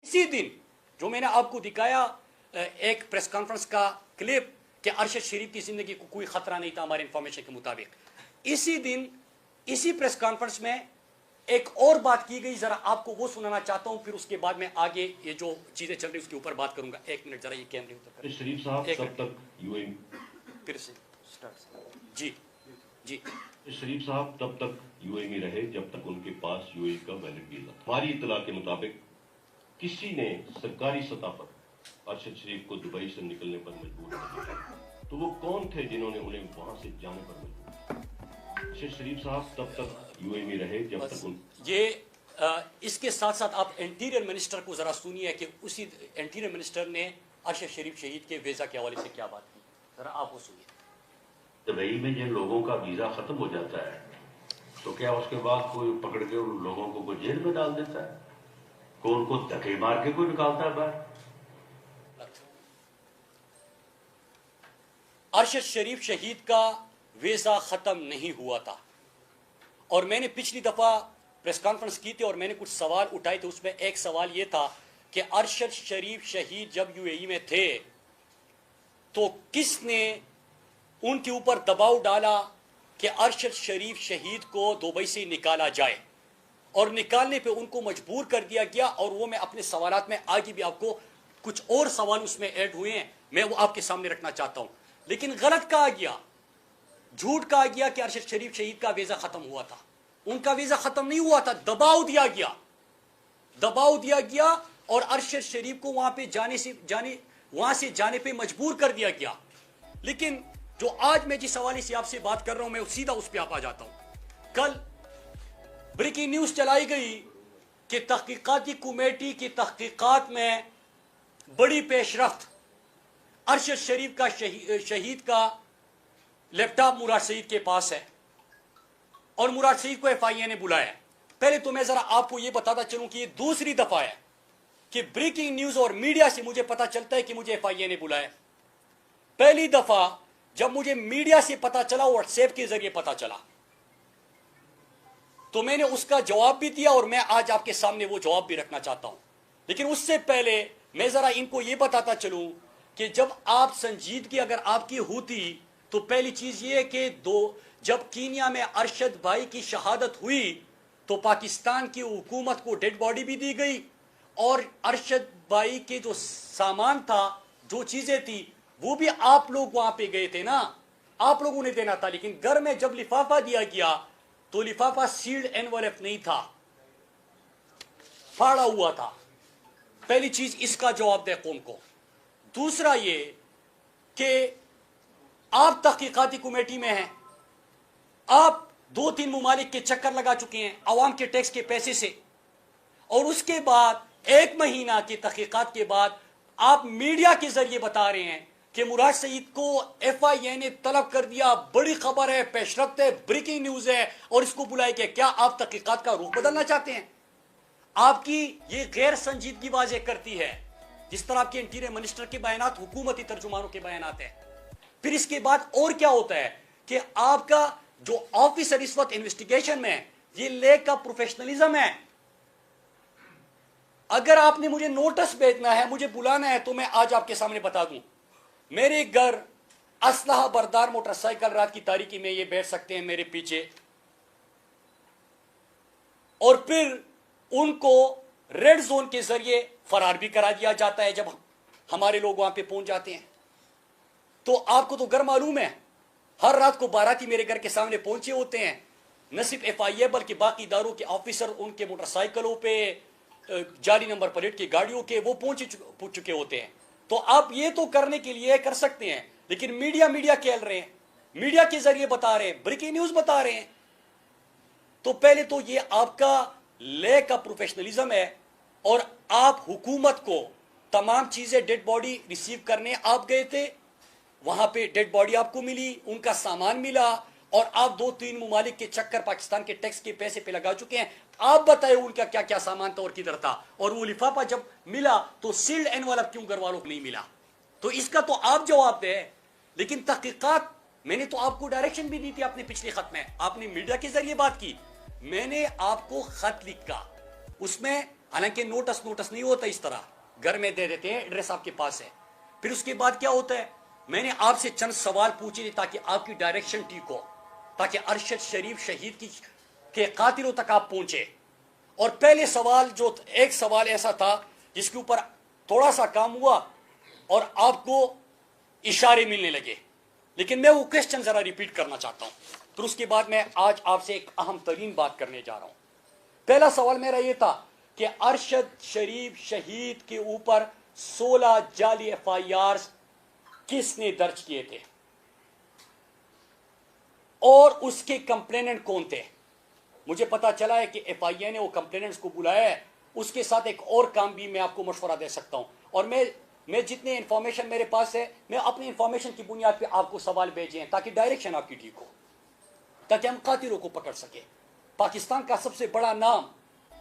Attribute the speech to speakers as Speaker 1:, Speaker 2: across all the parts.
Speaker 1: इसी दिन जो मैंने आपको दिखाया एक प्रेस कॉन्फ्रेंस का क्लिप कि अरशद शरीफ की जिंदगी को कोई खतरा नहीं था हमारे इंफॉर्मेशन के मुताबिक, इसी दिन इसी प्रेस कॉन्फ्रेंस में एक और बात की गई, जरा आपको वो सुनाना चाहता हूं, फिर उसके बाद मैं आगे ये जो चीजें चल रही उसके ऊपर बात करूंगा। एक मिनट जरा ये कैमरे ऊपर
Speaker 2: शरीफ साहब कब तक यूएई
Speaker 1: फिर से जी जी
Speaker 2: शरीफ साहब तब तक यूएई में रहे जब तक उनके पास यूएई का वैलिड वीजा था। हमारी इत्तला के मुताबिक किसी ने सरकारी सतह पर अरशद शरीफ को दुबई से निकलने पर मजबूर नहीं किया, तो वो कौन थे जिन्होंने उन्हें वहां से जाने पर मजबूर किया? अरशद शरीफ साहब तब तक यूएई में रहे जब तक उन
Speaker 1: इसके साथ साथ आप इंटीरियर मिनिस्टर को जरा सुनिए कि उसी इंटीरियर मिनिस्टर ने अरशद शरीफ शहीद के वीजा के हवाले से क्या बात की, जरा आप वो सुनिए।
Speaker 3: दुबई में जिन लोगों का वीजा खत्म हो जाता है तो क्या उसके बाद कोई पकड़ के उन लोगों को जेल में डाल देता है? कोई उनको धक्के मार के कोई निकालता है बाहर?
Speaker 1: अरशद शरीफ शहीद का वीजा खत्म नहीं हुआ था, और मैंने पिछली दफा प्रेस कॉन्फ्रेंस की थी और मैंने कुछ सवाल उठाए थे। उसमें एक सवाल यह था कि अरशद शरीफ शहीद जब यूएई में थे तो किसने उनके ऊपर दबाव डाला कि अरशद शरीफ शहीद को दुबई से निकाला जाए, और निकालने पे उनको मजबूर कर दिया गया। और वो मैं अपने सवालात में आगे भी आपको कुछ और सवाल उसमें ऐड हुए हैं, मैं वो आपके सामने रखना चाहता हूं। लेकिन गलत कहा गया, झूठ कहा गया कि अरशद शरीफ शहीद का वीजा खत्म हुआ था। उनका वीजा खत्म नहीं हुआ था, दबाव दिया गया और अरशद शरीफ को वहां से जाने पे मजबूर कर दिया गया। लेकिन जो आज मैं जिस हवाले से आपसे बात कर रहा हूं, मैं सीधा उस पर आ जाता हूं। कल ब्रेकिंग न्यूज चलाई गई कि तहकीकाती कमेटी की तहकीकात में बड़ी पेशरफ्त, अरशद शरीफ का शहीद का लैपटॉप मुराद सईद के पास है और मुराद सईद को एफआईए ने बुलाया। पहले तो मैं जरा आपको यह बताता चलूं कि यह दूसरी दफा है कि ब्रेकिंग न्यूज और मीडिया से मुझे पता चलता है कि मुझे एफआईए ने बुलाया। पहली दफा जब मुझे मीडिया से पता चला, व्हाट्सएप के जरिए पता चला, तो मैंने उसका जवाब भी दिया और मैं आज आपके सामने वो जवाब भी रखना चाहता हूं। लेकिन उससे पहले मैं जरा इनको यह बताता चलूं कि जब आप संजीदगी अगर आपकी होती तो पहली चीज ये कि जब कीनिया में अरशद भाई की शहादत हुई तो पाकिस्तान की हुकूमत को डेड बॉडी भी दी गई, और अरशद भाई के जो सामान था, जो चीजें थी, वो भी आप लोग वहां पे गए थे ना, आप लोगों ने देना था। लेकिन घर में जब लिफाफा दिया गया तो लिफाफा सील्ड एनवेलप नहीं था, फाड़ा हुआ था। पहली चीज इसका जवाब दे कौम को। दूसरा ये कि आप तहकीकाती कमेटी में हैं, आप 2-3 मुमालिक के चक्कर लगा चुके हैं अवाम के टैक्स के पैसे से, और उसके बाद 1 महीना की तहकीकात के बाद आप मीडिया के जरिए बता रहे हैं कि मुराद सईद को एफआईए ने तलब कर दिया। बड़ी खबर है, पेशरफ्त है, ब्रेकिंग न्यूज है, और इसको बुलाया गया। क्या आप तहकीकात का रुख बदलना चाहते हैं? आपकी ये गैर संजीदगी वाज़ेह करती है, जिस तरह आपके इंटीरियर मिनिस्टर के बयानात हुकूमती तर्जुमानों के बयानात हैं। फिर इसके बाद और क्या होता है कि आपका जो ऑफिसर इस वक्त इन्वेस्टिगेशन में, ये लेक का प्रोफेशनलिज्म है। अगर आपने मुझे नोटिस भेजना है, मुझे बुलाना है, तो मैं आज आपके सामने बता दूं, मेरे घर असलहा बरदार मोटरसाइकिल रात की तारीकी में ये बैठ सकते हैं मेरे पीछे, और फिर उनको रेड जोन के जरिए फरार भी करा दिया जाता है जब हमारे लोग वहां पे पहुंच जाते हैं। तो आपको तो घर मालूम है, हर रात को बाराती मेरे घर के सामने पहुंचे होते हैं। न सिर्फ एफआईए बल्कि बाकी इदारों के ऑफिसर उनके मोटरसाइकिलों पे, जाली नंबर प्लेट की गाड़ियों के, वो पहुंच चुके होते हैं। तो आप ये तो करने के लिए कर सकते हैं, लेकिन मीडिया खेल रहे हैं, मीडिया के जरिए बता रहे हैं, ब्रेकिंग न्यूज बता रहे हैं। तो पहले तो ये आपका ले का प्रोफेशनलिज्म है, और आप हुकूमत को तमाम चीजें, डेड बॉडी रिसीव करने आप गए थे, वहां पे डेड बॉडी आपको मिली, उनका सामान मिला, और आप 2-3 मुमालिक के चक्कर पाकिस्तान के टैक्स के पैसे पे लगा चुके हैं। आप बताए उनका क्या क्या सामान था और किधर था, और वो लिफाफा जब मिला तो सील्ड एनवेलप क्यों घर वालों को नहीं मिला? तो इसका तो आप जवाब दें। लेकिन तहकीकात, मैंने तो आपको डायरेक्शन भी दी थी अपने पिछले खत में, आपने मीडिया के जरिए बात की, मैंने आपको खत लिखा, उसमें हालांकि नोटिस नहीं होता इस तरह, घर में दे देते हैं, एड्रेस आपके पास है। फिर उसके बाद क्या होता है, मैंने आपसे चंद सवाल पूछे ताकि आपकी डायरेक्शन ठीक हो, ताकि अरशद शरीफ शहीद के कातिलों तक आप पहुंचे। और पहले सवाल जो एक सवाल ऐसा था जिसके ऊपर थोड़ा सा काम हुआ और आपको इशारे मिलने लगे, लेकिन मैं वो क्वेश्चन जरा रिपीट करना चाहता हूं। फिर उसके बाद मैं आज आपसे एक अहम तरीन बात करने जा रहा हूं। पहला सवाल मेरा ये था कि अरशद शरीफ शहीद के ऊपर 16 जाली FIR किसने दर्ज किए थे और उसके कंप्लेनेंट कौन थे। मुझे पता चला है कि FIA ने वो कंप्लेनेंट्स को बुलाया है। उसके साथ एक और काम भी मैं आपको मशवरा दे सकता हूं, और मैं जितने इंफॉर्मेशन मेरे पास है, मैं अपनी इंफॉर्मेशन की बुनियाद पे आपको सवाल भेजे हैं ताकि डायरेक्शन आपकी ठीक हो, ताकि हम कातिलों को पकड़ सके। पाकिस्तान का सबसे बड़ा नाम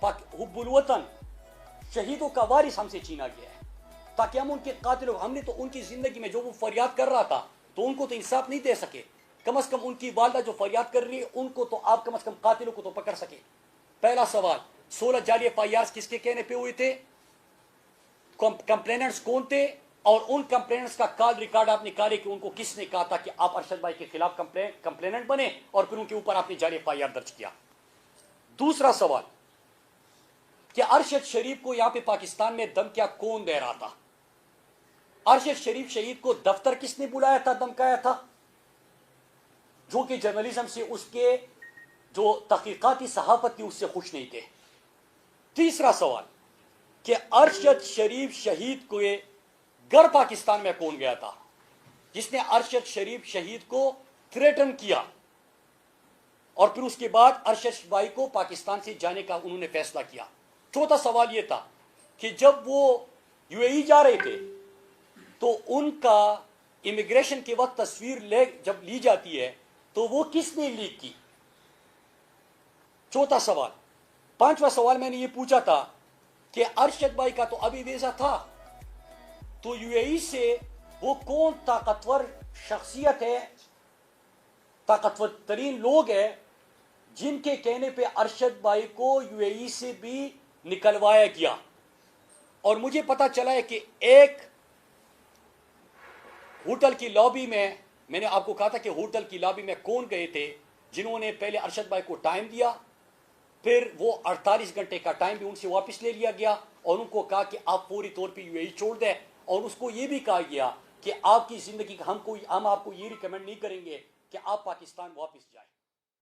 Speaker 1: हुब्बुल वतन, शहीदों का वारिस हमसे छीना गया है, ताकि हम उनके कातिलों, हमने तो उनकी जिंदगी में जो वो फरियाद कर रहा था तो उनको तो इंसाफ नहीं दे सके। कम से कम उनकी वालदा जो फरियाद कर रही है उनको तो आप कम से कम कातिलों को तो पकड़ सके। पहला सवाल, 16 जाली FIR किसके कहने पे हुए थे, कंप्लेनेंट्स कौन थे, और उन कंप्लेनेंट्स का कॉल रिकॉर्ड आप निकाले कि उनको किसने कहा था कि आप अरशद भाई के खिलाफ कंप्लेनेंट बने और फिर उनके ऊपर आपने जाली FIR दर्ज किया। दूसरा सवाल कि अरशद शरीफ को यहां पे पाकिस्तान में धमकियां कौन दे रहा था, अरशद शरीफ शहीद को दफ्तर किसने बुलाया था, धमकाया था, जो कि जर्नलिज्म से, उसके जो तहकीकाती सहाफत थी उससे खुश नहीं थे। तीसरा सवाल कि अरशद शरीफ शहीद को घर पाकिस्तान में कौन गया था जिसने अरशद शरीफ शहीद को थ्रेटन किया, और फिर उसके बाद अरशद भाई को पाकिस्तान से जाने का उन्होंने फैसला किया। चौथा सवाल यह था कि जब वो UAE जा रहे थे तो उनका इमिग्रेशन के वक्त तस्वीर जब ली जाती है तो वो किसने लीक की। चौथा सवाल। पांचवा सवाल मैंने ये पूछा था कि अरशद भाई का तो अभी वीजा था, तो UAE से वो कौन ताकतवर शख्सियत है, ताकतवर तरीन लोग हैं जिनके कहने पे अरशद भाई को UAE से भी निकलवाया गया। और मुझे पता चला है कि एक होटल की लॉबी में, मैंने आपको कहा था कि होटल की लॉबी में कौन गए थे जिन्होंने पहले अरशद भाई को टाइम दिया, फिर वो 48 घंटे का टाइम भी उनसे वापस ले लिया गया और उनको कहा कि आप फौरी तौर पे UAE छोड़ दें, और उसको ये भी कहा गया कि आपकी जिंदगी हम आपको ये रिकमेंड नहीं करेंगे कि आप पाकिस्तान वापस जाएं।